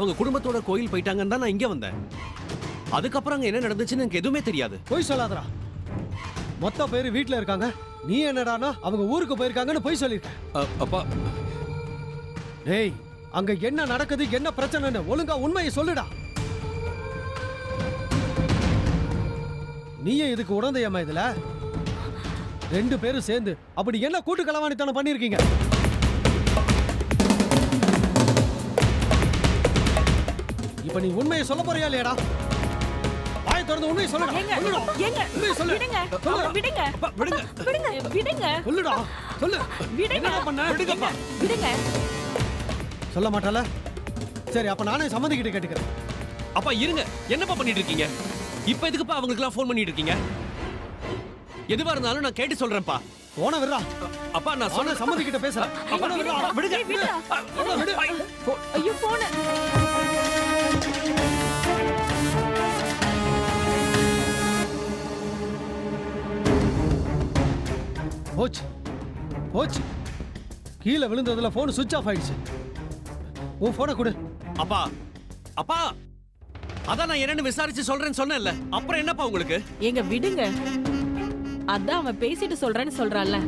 அவங்க குடும்பத்தோட கோயில் போயிட்டாங்கன்னு தான் நான் இங்க வந்தேன். அதுக்கப்புறம் அங்க என்ன நடந்துச்சுன்னு எனக்கு எதுவுமே தெரியாது. பொய் சொல்லாதடா. மொத்த பேர் வீட்டுல இருக்காங்க, நீ என்னடானா அவங்க ஊருக்கு போயிருக்காங்கன்னு பொய் சொல்லிருக்க. அப்பா, டேய், அங்க என்ன நடக்குது, என்ன பிரச்சனைன்னு ஒழுங்கா உண்மையை சொல்லுடா. நீயே இதுக்கு உடந்தையம்மா. இதுல 2 பேரும் சேர்ந்து அப்படி என்ன கூட்டு களவாணித்தனம் பண்ணிருக்கீங்க? இப்ப நீ உண்மையை சொல்ல போறியா இல்லையாடா? வாய் திறந்து உண்மையை சொல்லுடா. சொல்லுடா. உண்மையை சொல்லு. விடுங்க. விடுங்க. அப்பா விடுங்க. விடுங்க. விடுங்க. சொல்லுடா. சொல்லு. விடுங்க. என்ன பண்ண? விடுங்கப்பா. விடுங்க. சொல்ல மாட்டால? சரி, அப்ப நானே சம்மந்திக்கிட்ட கேட்டுக்கிறேன். அப்பா இருங்க, என்னப்பா பண்ணிட்டு இருக்கீங்க? இப்ப எதுக்குப்பா அவங்களுக்குலாம் ஃபோன் பண்ணிட்டு இருக்கீங்க? எதுவா இருந்தாலும் நான் கேட்டு சொல்றேன்ப்பா. போன விடுறா. அப்பா நான் நானே சொன்ன சம்மந்திக்கிட்ட பேசுறேன். அப்பா விடுங்க. விடுங்க. விடுடா. விடு. ஐயோ போன. போச்சு போச்சு. கீழே விழுந்ததுல போன் சுவிட்ச் ஆஃப் ஆயிடுச்சு. உன் போனை கொடு. அப்பா அப்பா, அதான் நான் என்னன்னு விசாரிச்சு சொல்றேன்னு சொன்னேன்ல, அப்புறம் என்னப்பா உங்களுக்கு? ஏங்க விடுங்க. அதான் அவன் பேசிட்டு சொல்றேன்னு சொல்றான்ல.